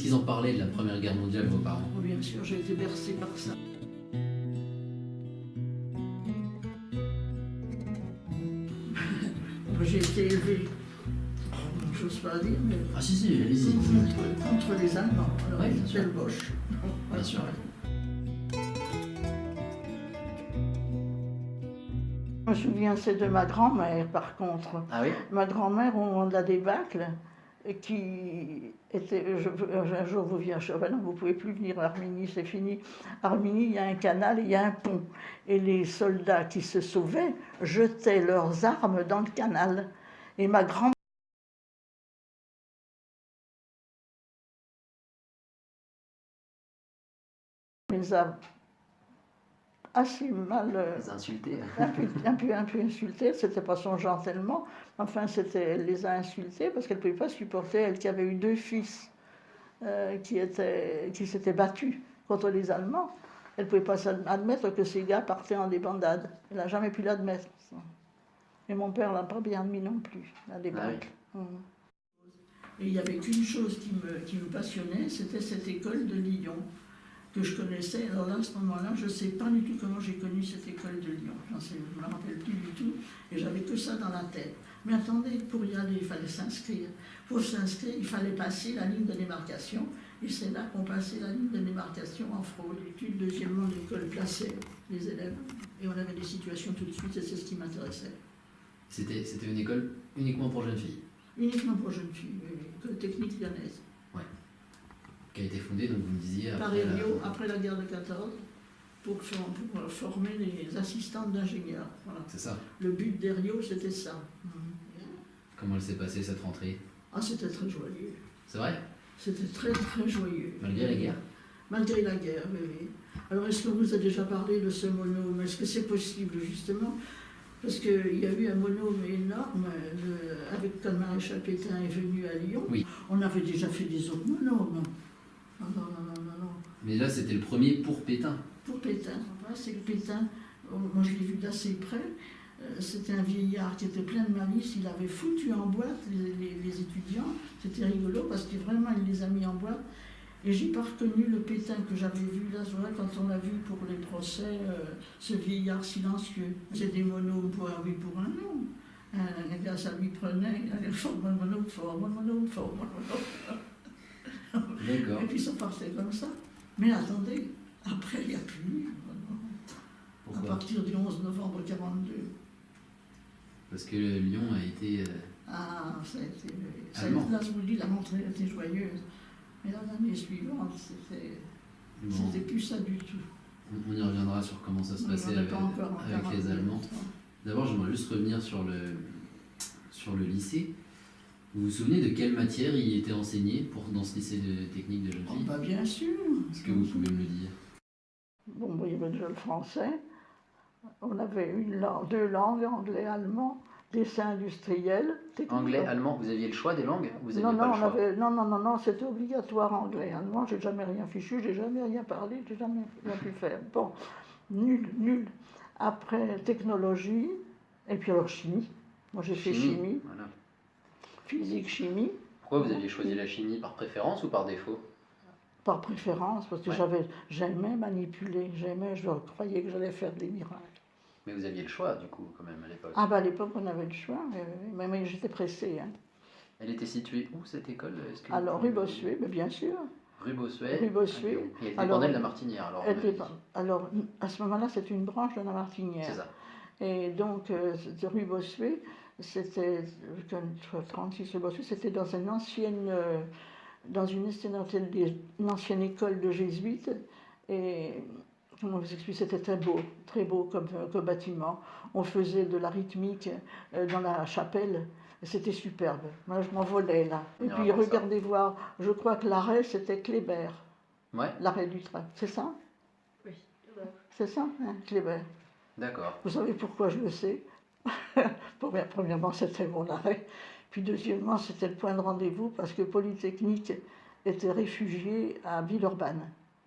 qu'ils en parlaient de la Première Guerre mondiale, vos parents? Oh, bien sûr, j'ai été bercée par ça. J'ai été élevée, j'ose pas dire, mais Ah si, si, allez-y. contre les Allemands. Alors, Ouais, ils bien sûr. s'appellent Bosch. Bien sûr. Je me souviens, c'est de ma grand-mère, par contre. Ah oui? Ma grand-mère, au moment de la débâcle, qui était... un jour, vous venez... Ben non, vous ne pouvez plus venir à Armigny, c'est fini. Armigny, il y a un canal et il y a un pont. Et les soldats qui se sauvaient jetaient leurs armes dans le canal. Et ma grand-mère les a assez mal... Les insultés. un peu insultée, c'était pas son genre tellement, enfin elle les a insultés parce qu'elle ne pouvait pas supporter, elle qui avait eu 2 fils qui s'étaient battus contre les Allemands, elle ne pouvait pas admettre que ces gars partaient en débandade, elle n'a jamais pu l'admettre. Et mon père l'a pas bien admis non plus, la débâcle. Ah oui. Et il n'y avait qu'une chose qui me passionnait, c'était cette école de Lyon que je connaissais. Alors là, à ce moment-là, je ne sais pas du tout comment j'ai connu cette école de Lyon. Je ne me rappelle plus du tout. Et j'avais que ça dans la tête. Mais attendez, pour y aller, il fallait s'inscrire. Pour s'inscrire, il fallait passer la ligne de démarcation. Et c'est là qu'on passait la ligne de démarcation en fraude. Études, deuxièmement, l'école plaçait les élèves. Et on avait des situations tout de suite, et c'est ce qui m'intéressait. C'était une école uniquement pour jeunes filles? Uniquement pour jeunes filles, école technique lyonnaise. Ouais. Qui a été fondée, donc vous me disiez, par Herriot, après la guerre de 14, pour former les assistantes d'ingénieurs. Voilà. C'est ça. Le but d'Herriot, c'était ça. Comment elle s'est passée cette rentrée? Ah, c'était très joyeux. C'est vrai? C'était très, très joyeux. Malgré la guerre? Malgré la guerre, oui, oui. Alors, est-ce que vous avez déjà parlé de ce monome? Est-ce que c'est possible, justement? Parce qu'il y a eu un monome énorme, quand le maréchal Pétain est venu à Lyon. Oui. On avait déjà fait des autres monomes. Non, non, non, non, non. Mais là, c'était le premier pour Pétain. Pour Pétain. C'est que Pétain, moi je l'ai vu d'assez près, c'était un vieillard qui était plein de malice, il avait foutu en boîte les étudiants, c'était rigolo parce que vraiment il les a mis en boîte. Et j'ai pas reconnu le Pétain que j'avais vu là, quand on l'a vu pour les procès, ce vieillard silencieux. C'est des monomes pour un oui, pour un non. Un gars, ça lui prenait, il allait fort, mon monome, fort, mon monome, fort, mon monome. D'accord. Et puis ça partait comme ça. Mais attendez, après il n'y a plus. Pourquoi? À partir du 11 novembre 1942. Parce que Lyon a été... Ah, ça a été... allemand. Là, je vous dis, la rentrée a été joyeuse. Mais l'année suivante, c'était plus ça du tout. On y reviendra sur comment ça se passait avec les Allemands. D'abord, j'aimerais juste revenir sur le lycée. Vous vous souvenez de quelle matière il était enseigné dans ce lycée de technique de jeunes filles? Bah, bien sûr. Est-ce que vous pouvez me le dire? Bon, il y avait déjà le français. On avait 2 langues, anglais, allemand, dessin industriel. Anglais, allemand, vous aviez le choix des langues? Vous aviez pas le choix? Non, c'était obligatoire anglais. Allemand, j'ai jamais rien fichu, j'ai jamais rien parlé, j'ai jamais rien pu faire. Bon, nul. Après, technologie, et puis alors chimie. Moi, j'ai fait chimie. Voilà. Physique, chimie. Pourquoi vous aviez choisi la chimie? Par préférence ou par défaut? Par préférence, parce que j'aimais manipuler, je croyais que j'allais faire des miracles. Mais vous aviez le choix, du coup, quand même, à l'époque. Ah, bah à l'époque, on avait le choix, mais j'étais pressée. Hein. Elle était située où, cette école? Alors, rue Bossuet, mais bien sûr. Rue Bossuet. Rue Bossuet. Et elle dépendait de la Martinière, alors? Alors, à ce moment-là, c'est une branche de la Martinière. C'est ça. Et donc, rue Bossuet, c'était, 36 rue Bossuet, c'était dans une ancienne école de jésuites. Et comment vous expliquer, c'était très beau comme bâtiment. On faisait de la rythmique dans la chapelle. C'était superbe. Moi, je m'envolais là. Et puis, regardez voir, je crois que l'arrêt, c'était Kléber. Ouais. L'arrêt du train. C'est ça? Oui. C'est ça, hein, Kléber. D'accord. Vous savez pourquoi je le sais? Premièrement, c'était mon arrêt. Puis deuxièmement, c'était le point de rendez-vous parce que Polytechnique était réfugié à Villeurbanne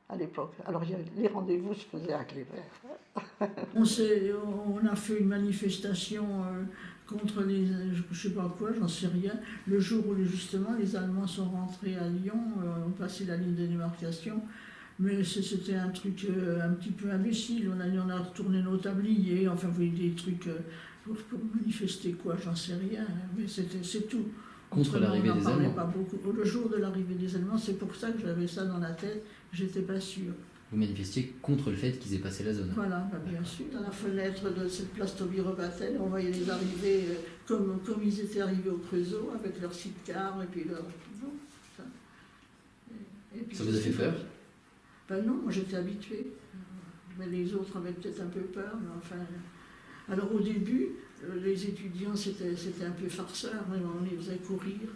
à l'époque. Alors les rendez-vous se faisaient à Kléber. On a fait une manifestation contre les, je ne sais pas quoi, j'en sais rien. Le jour où justement les Allemands sont rentrés à Lyon, ont passé la ligne de démarcation, mais c'était un truc un petit peu imbécile. On a retourné nos tabliers, enfin des trucs pour manifester quoi, j'en sais rien, mais c'est tout. Contre l'arrivée des Allemands. Pas beaucoup. Le jour de l'arrivée des Allemands, c'est pour ça que j'avais ça dans la tête, j'étais pas sûre. Vous manifestiez contre le fait qu'ils aient passé la zone. Voilà, bah bien sûr. Dans la fenêtre de cette place Taubira-Batel, on voyait les arriver comme ils étaient arrivés au Creusot, avec leur sidecar et puis leur... Ça vous a fait peur? Ben non, moi j'étais habituée. Mais les autres avaient peut-être un peu peur, mais enfin... Alors au début, les étudiants, c'était un peu farceur, mais on les faisait courir.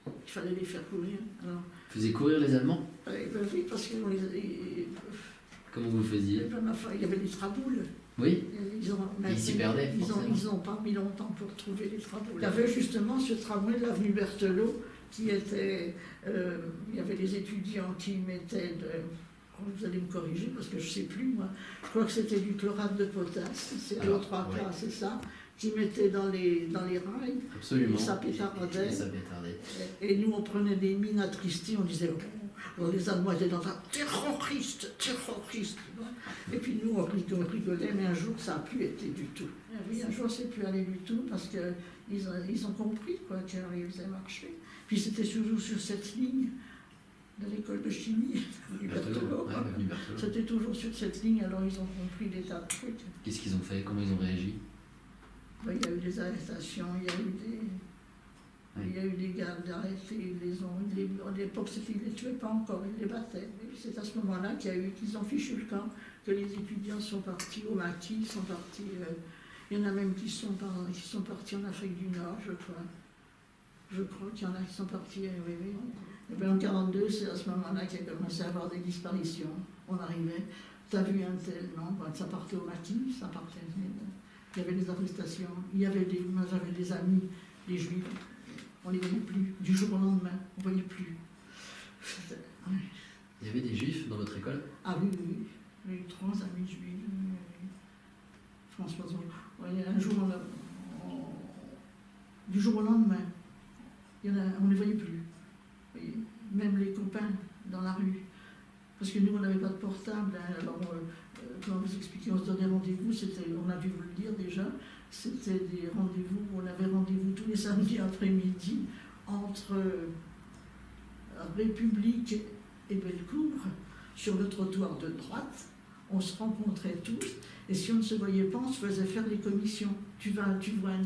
Il fallait les faire courir. Alors, vous faisiez courir les Allemands? Oui, parce qu'on les... Comment vous faisiez? Il y avait des traboules. Oui. Ils s'y perdaient. Ils n'ont pas mis longtemps pour trouver les traboules. Il y avait justement ce tramway de l'avenue Berthelot qui était... il y avait des étudiants qui mettaient... vous allez me corriger parce que je ne sais plus, moi. Je crois que c'était du chlorate de potasse, c'est deux ou trois cas, c'est ça, qui mettaient dans les rails. Absolument. Et ça pétardait. Et ça pétardait. Et nous, on prenait des mines attristées, on disait, oh, les Allemands étaient dans un terroriste. Et puis nous, on rigolait, mais un jour, ça n'a plus été du tout. Oui, un jour, c'est plus allé du tout parce qu'ils ont compris qu'ils faisaient marcher. Puis c'était toujours sur cette ligne de l'école de chimie, Berthelot. C'était toujours sur cette ligne, alors ils ont compris des tas de trucs. Qu'est-ce qu'ils ont fait? Comment ils ont réagi? Il y a eu des arrestations, il y a eu des gardes arrêtés, à l'époque, ils ne les tuaient pas encore, ils les battaient. C'est à ce moment-là qu'ils ont fichu le camp, que les étudiants sont partis au maquis, ils sont partis, il y en a même qui sont partis en Afrique du Nord, je crois. Je crois qu'il y en a qui sont partis, oui. Et bien en 1942, c'est à ce moment-là qu'il y a commencé à avoir des disparitions. On arrivait, t'as vu un tel, non, ça partait au maquis, ça partait. Il y avait des arrestations, moi j'avais des amis, des juifs, on ne les voyait plus, du jour au lendemain, on ne voyait plus. Il y avait des juifs dans votre école? Ah oui, j'ai eu 3 amis juifs. François, un jour, du jour au lendemain, on ne les voyait plus. Même les copains dans la rue. Parce que nous, on n'avait pas de portable. Alors, quand vous expliquez, on se donnait rendez-vous, on a dû vous le dire déjà, c'était des rendez-vous, on avait rendez-vous tous les samedis après-midi entre République et Bellecour, sur le trottoir de droite. On se rencontrait tous, et si on ne se voyait pas, on se faisait faire des commissions. Tu vois un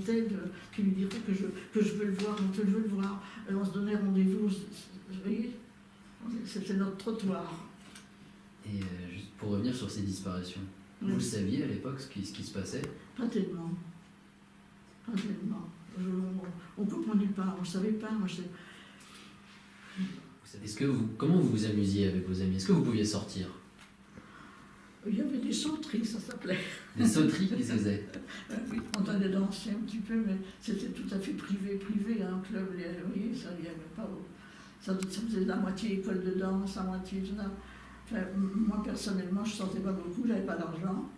tel, tu lui dirais que je veux le voir, je veux le voir. On se donnait rendez-vous, vous voyez, c'était notre trottoir. Et juste pour revenir sur ces disparitions, vous le saviez à l'époque ce qui se passait? Pas tellement. On ne comprenait pas, on ne savait pas. Comment vous vous amusiez avec vos amis? Est-ce que vous pouviez sortir? Il y avait des sauteries, ça s'appelait. Des sauteries, qu'est-ce que c'est? Oui, on allait danser un petit peu, mais c'était tout à fait privé, un club, vous voyez, ça n'y avait pas. Ça faisait la moitié école de danse, la moitié tout ça. Enfin, moi, personnellement, je ne sortais pas beaucoup, je n'avais pas d'argent.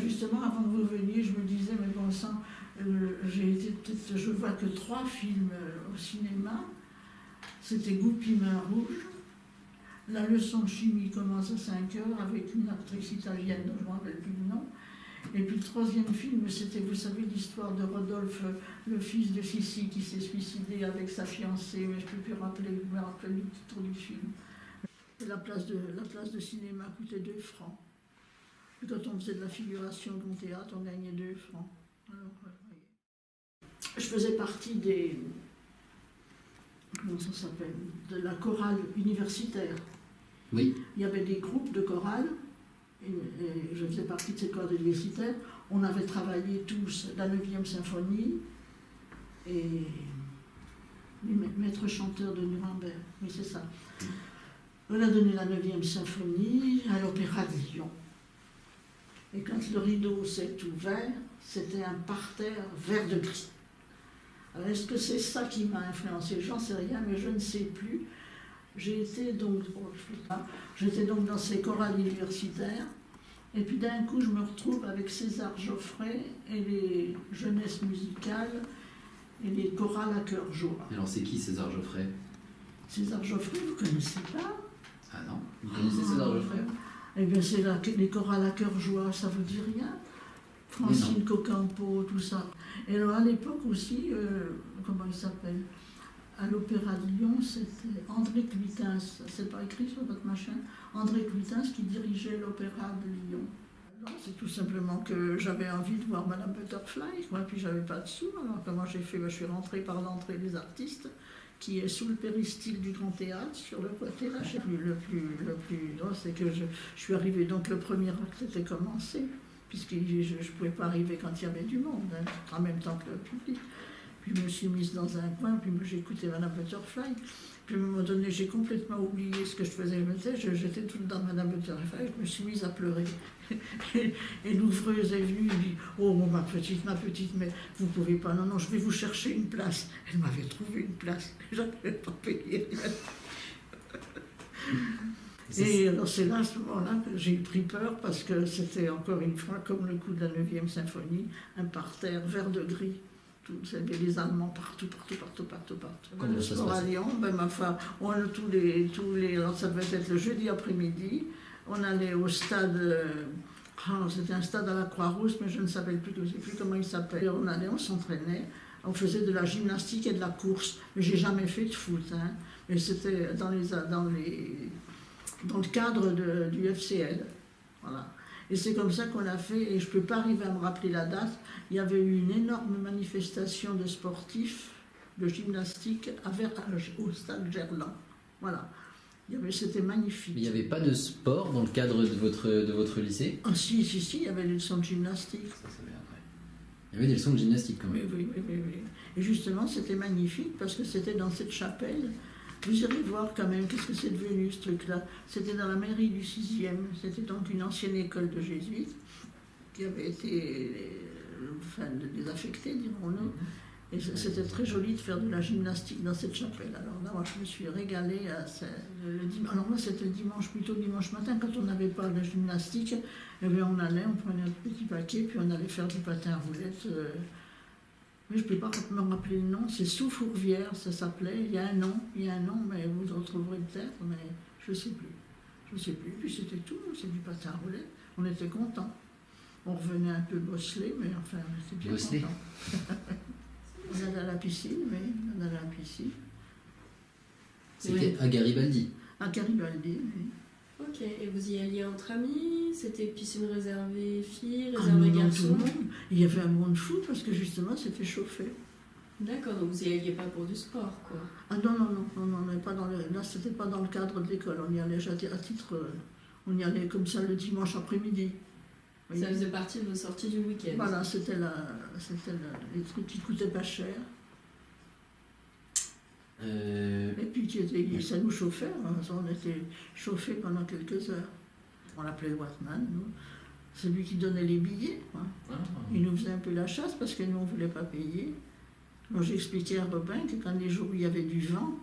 Justement, avant que vous veniez, je me disais, mais bon sang, je vois que 3 films au cinéma. C'était Goupil Main Rouge. La leçon de chimie commence à 5 heures avec une actrice italienne dont je ne me rappelle plus le nom. Et puis le 3e film, c'était, vous savez, l'histoire de Rodolphe, le fils de Sissi, qui s'est suicidé avec sa fiancée, mais je ne peux plus me rappeler le titre du film. Et la place de cinéma coûtait 2 francs. Et quand on faisait de la figuration dans le théâtre, on gagnait 2 francs. Alors, je faisais partie comment ça s'appelle, de la chorale universitaire. Oui. Il y avait des groupes de chorale, et je faisais partie de cette chorale universitaire. On avait travaillé tous la 9e symphonie et les maîtres chanteurs de Nuremberg, oui c'est ça. On a donné la 9e symphonie à l'Opéra de Lyon. Et quand le rideau s'est ouvert, c'était un parterre vert de gris. Alors, est-ce que c'est ça qui m'a influencé? J'en sais rien, mais je ne sais plus. J'étais donc dans ces chorales universitaires Et puis d'un coup, je me retrouve avec César Geoffrey et les jeunesses musicales et les chorales à cœur joie. Alors c'est qui César Geoffrey? César Geoffrey, vous ne connaissez pas? Ah non, vous connaissez César Geoffrey? Eh bien, c'est les chorales à cœur joie, ça vous dit rien? Francine Cocampo, tout ça. Et alors à l'époque aussi, comment il s'appelle? À l'Opéra de Lyon, c'était André Cluitins, c'est pas écrit sur votre machin, André Cluitins qui dirigeait l'Opéra de Lyon. C'est tout simplement que j'avais envie de voir Madame Butterfly, moi, puis j'avais pas de sous, alors comment j'ai fait? Je suis rentrée par l'entrée des artistes, qui est sous le péristyle du Grand Théâtre, sur le côté là. Le plus drôle, c'est que je suis arrivée, donc le premier acte était commencé, puisque je ne pouvais pas arriver quand il y avait du monde, hein, en même temps que le public. Puis je me suis mise dans un coin, puis j'ai écouté Madame Butterfly. Puis à un moment donné, j'ai complètement oublié ce que je faisais. J'étais tout dans Madame Butterfly, je me suis mise à pleurer. Et l'ouvreuse est venue, elle dit « Oh, ma petite, mais vous ne pouvez pas, non, je vais vous chercher une place. » Elle m'avait trouvé une place, je n'avais pas payé rien. Et alors c'est là, à ce moment-là, que j'ai pris peur, parce que c'était encore une fois, comme le coup de la 9e symphonie, un parterre vert de gris. Vous avez les Allemands partout. Comment ça se passe? À Lyon, ma foi, tous les, alors ça devait être le jeudi après-midi, on allait au stade, c'était un stade à la Croix-Rousse, mais je ne savais plus comment il s'appelait. On allait, on s'entraînait, on faisait de la gymnastique et de la course, mais j'ai jamais fait de foot, hein. Mais c'était dans le cadre du FCL, voilà. Et c'est comme ça qu'on a fait, et je ne peux pas arriver à me rappeler la date, il y avait eu une énorme manifestation de sportifs, de gymnastique, au stade Gerland. Voilà. C'était magnifique. Mais il n'y avait pas de sport dans le cadre de votre lycée? Ah si, il y avait des leçons de gymnastique. Ça bien après. Il y avait des leçons de gymnastique quand même. Oui. Et justement, c'était magnifique, parce que c'était dans cette chapelle. Vous irez voir quand même qu'est-ce que c'est devenu ce truc-là. C'était dans la mairie du 6e, c'était donc une ancienne école de jésuites qui avait été désaffectée, dirons-nous. Et c'était très joli de faire de la gymnastique dans cette chapelle. Alors là, moi, je me suis régalée. Alors moi, c'était plutôt dimanche matin, quand on n'avait pas de gymnastique, eh bien, on prenait notre petit paquet, puis on allait faire du patin à roulettes. Mais je ne peux pas me rappeler le nom, c'est sous Fourvière, ça s'appelait, il y a un nom, mais vous le retrouverez peut-être, mais je ne sais plus. Puis c'était tout, c'est du patin à roulettes, on était contents. On revenait un peu bosselé, mais enfin, on était bien contents. On allait à la piscine, C'était à Garibaldi? À Garibaldi, oui. Ok, et vous y alliez entre amis? C'était piscine réservée filles, réservée garçons? Tout le monde. Il y avait un monde fou parce que justement c'était chauffé. D'accord, donc vous y alliez pas pour du sport, quoi? Ah non, là c'était pas dans le cadre de l'école, on y allait à titre, on y allait comme ça le dimanche après-midi. Ça faisait partie de vos sorties du week-end? Voilà, c'était les trucs qui coûtaient pas cher. Et puis ça nous chauffait, on était chauffés pendant quelques heures. On l'appelait le Watman, nous. C'est lui qui donnait les billets. Il nous faisait un peu la chasse parce que nous on ne voulait pas payer. Donc j'expliquais à Robin que quand les jours où il y avait du vent,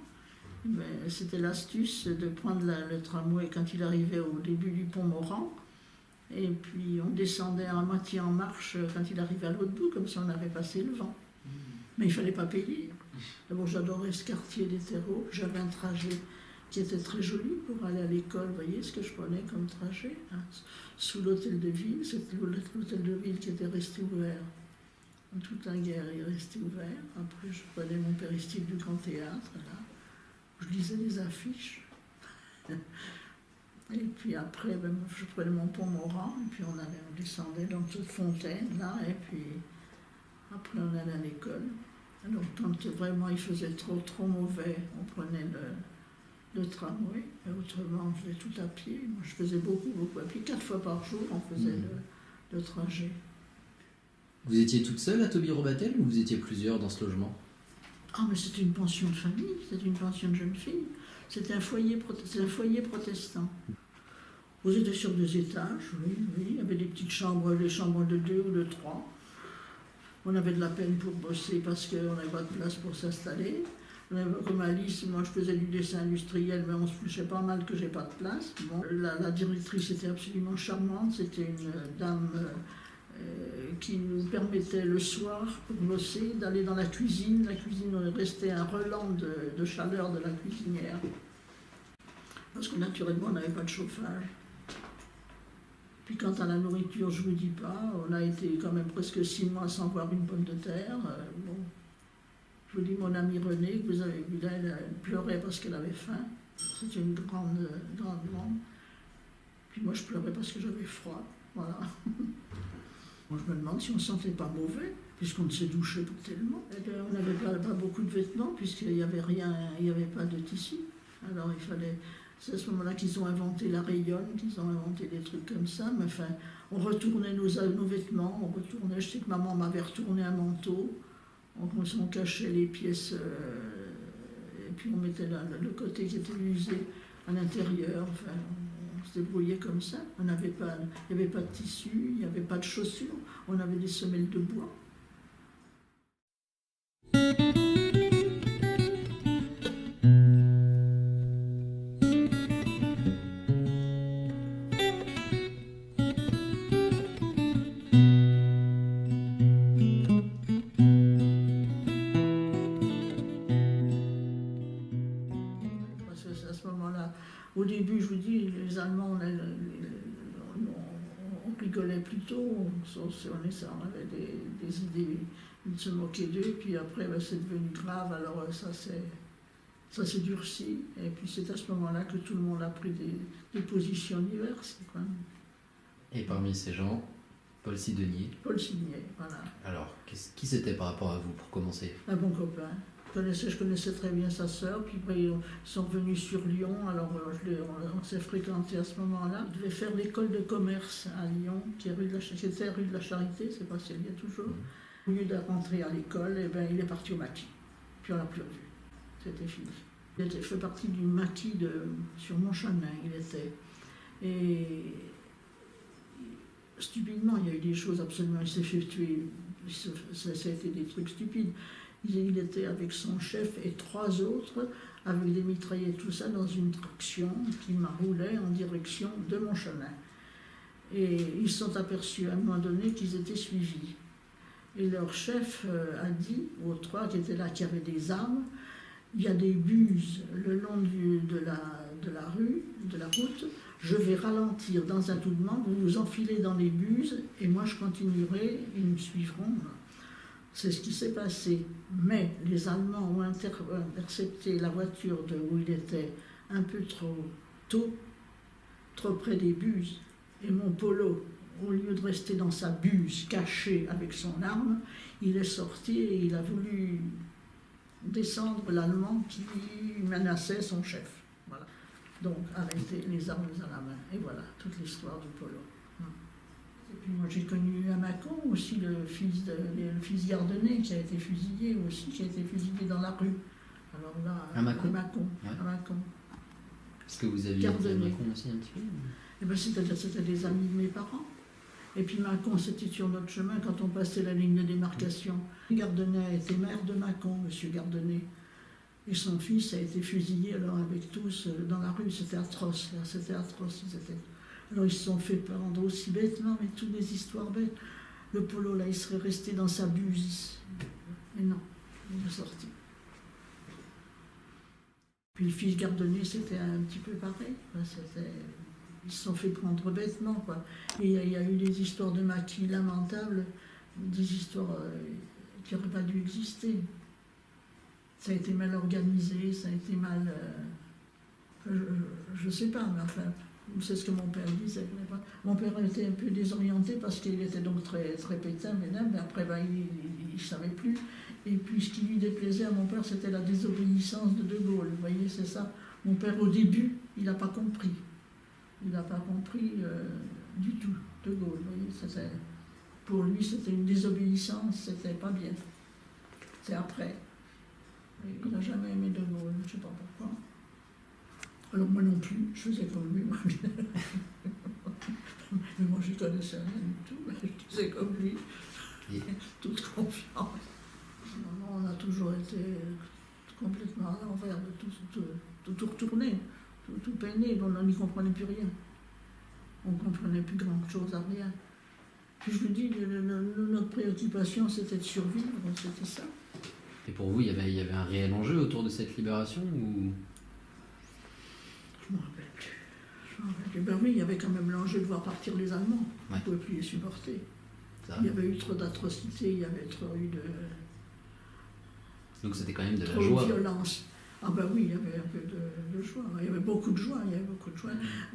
c'était l'astuce de prendre le tramway quand il arrivait au début du pont Morand. Et puis on descendait à moitié en marche quand il arrivait à l'autre bout, comme si on avait passé le vent. Mais il ne fallait pas payer. D'abord, j'adorais ce quartier des terreaux. J'avais un trajet qui était très joli pour aller à l'école. Vous voyez ce que je prenais comme trajet, hein, sous l'hôtel de ville. C'était l'hôtel de ville qui était resté ouvert. En toute la guerre, il est resté ouvert. Après, je prenais mon péristyle du Grand Théâtre, là. Je lisais les affiches. Et puis après, je prenais mon pont Morand, et puis on descendait dans toute fontaine, là, et puis après on allait à l'école. Alors quand vraiment il faisait trop mauvais, on prenait le tramway, et autrement on faisait tout à pied. Moi je faisais beaucoup à pied, 4 fois par jour on faisait le trajet. Vous étiez toute seule à Tauby-Robatel ou vous étiez plusieurs dans ce logement? Ah mais c'était une pension de famille, c'était une pension de jeunes filles. C'était un foyer protestant. Vous étiez sur 2 étages, oui. Il y avait des petites chambres, des chambres de 2 ou de 3. On avait de la peine pour bosser parce qu'on n'avait pas de place pour s'installer. Comme Alice, moi je faisais du dessin industriel, mais on se fichait pas mal que j'ai pas de place. Bon, la directrice était absolument charmante, c'était une dame qui nous permettait le soir, pour bosser, d'aller dans la cuisine. La cuisine restait un relent de chaleur de la cuisinière. Parce que naturellement, on n'avait pas de chauffage. Puis quant à la nourriture, je ne vous dis pas, on a été quand même presque 6 mois sans voir une pomme de terre. Bon. Je vous dis, mon amie Renée, que vous avez vu là, elle pleurait parce qu'elle avait faim. C'était une grande. Puis moi, je pleurais parce que j'avais froid. Voilà. Moi, je me demande si on ne se sentait pas mauvais, puisqu'on ne s'est douché pas tellement. On n'avait pas beaucoup de vêtements, puisqu'il n'y avait rien, il n'y avait pas de tissu. Alors il fallait. C'est à ce moment-là qu'ils ont inventé la rayonne, qu'ils ont inventé des trucs comme ça. Mais enfin, on retournait nos vêtements, on retournait. Je sais que maman m'avait retourné un manteau. On cachait les pièces, et puis on mettait le côté qui était usé à l'intérieur. Enfin, on se débrouillait comme ça. Il n'y avait pas de tissu, il n'y avait pas de chaussures. On avait des semelles de bois. Au début, je vous dis, les Allemands, on rigolait plutôt, on avait des idées de se moquer d'eux, puis après, c'est devenu grave, alors ça s'est durci, et puis c'est à ce moment-là que tout le monde a pris des positions diverses. Quoi. Et parmi ces gens, Paul Sidonier. Paul Sidonier, voilà. Alors, qui c'était par rapport à vous, pour commencer? Un bon copain. Je connaissais très bien sa sœur, puis après ils sont venus sur Lyon, alors on s'est fréquenté à ce moment-là. Je devais faire l'école de commerce à Lyon, qui était rue de la Charité, je ne sais pas si elle y est toujours. Au lieu de rentrer à l'école, il est parti au maquis, puis on ne l'a plus revu, c'était fini. Il fait partie du maquis sur Montchanin, il était. Et stupidement, il y a eu des choses absolument, il s'est fait tuer, ça a été des trucs stupides. Il était avec son chef et 3 autres, avec des mitraillettes, tout ça, dans une traction qui roulait en direction de Montchanin. Et ils se sont aperçus à un moment donné qu'ils étaient suivis. Et leur chef a dit aux 3 qui étaient là, qui avaient des armes, il y a des buses le long de la rue, de la route, je vais ralentir dans un tout de même, vous vous enfilez dans les buses, et moi je continuerai, ils me suivront. C'est ce qui s'est passé. Mais les Allemands ont intercepté la voiture où il était un peu trop tôt, trop près des buses. Et mon Polo, au lieu de rester dans sa buse, caché avec son arme, il est sorti et il a voulu descendre l'Allemand qui menaçait son chef. Voilà. Donc arrêter les armes à la main. Et voilà, toute l'histoire du Polo. Et puis moi j'ai connu à Mâcon aussi le fils Gardonnet qui a été fusillé dans la rue. Alors là, à Mâcon. Ouais. À Mâcon. Est-ce que vous aviez été à Mâcon aussi un petit peu? Eh ben, c'est-à-dire c'était des amis de mes parents. Et puis Mâcon, c'était sur notre chemin quand on passait la ligne de démarcation. Gardonnet était maire de Mâcon, monsieur Gardonnet. Et son fils a été fusillé alors avec tous dans la rue. C'était atroce, là, c'était atroce. Alors ils se sont fait prendre aussi bêtement, mais toutes des histoires bêtes. Le Polo, là, il serait resté dans sa buse. Mais non, il est sorti. Puis le fils Gardonnet, c'était un petit peu pareil. Ils se sont fait prendre bêtement, quoi. Et il y a eu des histoires de maquis lamentables, des histoires qui n'auraient pas dû exister. Ça a été mal organisé, ça a été mal... je ne sais pas, mais enfin... C'est ce que mon père disait. Mon père était un peu désorienté parce qu'il était donc très, très pétain, mais après il ne savait plus. Et puis ce qui lui déplaisait à mon père, c'était la désobéissance de Gaulle. Vous voyez, c'est ça. Mon père, au début, il n'a pas compris. Il n'a pas compris du tout De Gaulle. Vous voyez, pour lui, c'était une désobéissance, c'était pas bien. C'est après. Il n'a jamais aimé De Gaulle, je ne sais pas pourquoi. Alors moi non plus, je faisais comme lui. Mais moi je ne connaissais rien du tout, je faisais comme lui. Toute confiance. On a toujours été complètement tout retourné, tout peiné, on n'y comprenait plus rien. On ne comprenait plus grand-chose à rien. Puis je vous dis, notre préoccupation, c'était de survivre, c'était ça. Et pour vous, il y avait un réel enjeu autour de cette libération ou... Je ne me rappelle plus. Ben oui, il y avait quand même l'enjeu de voir partir les Allemands. On ne pouvait plus les supporter. Il y avait eu trop d'atrocités, il y avait trop eu de... Donc c'était quand même de la trop joie. De violence. Ah ben oui, il y avait un peu de joie. Il y avait beaucoup de joie,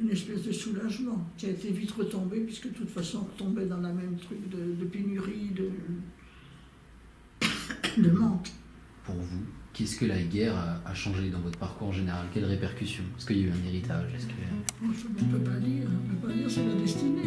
Une espèce de soulagement qui a été vite retombé, puisque de toute façon, on tombait dans la même truc de pénurie, de manque. Pour vous, qu'est-ce que la guerre a changé dans votre parcours en général? Quelles répercussions? Est-ce qu'il y a eu un héritage? On ne peut pas dire, c'est la destinée.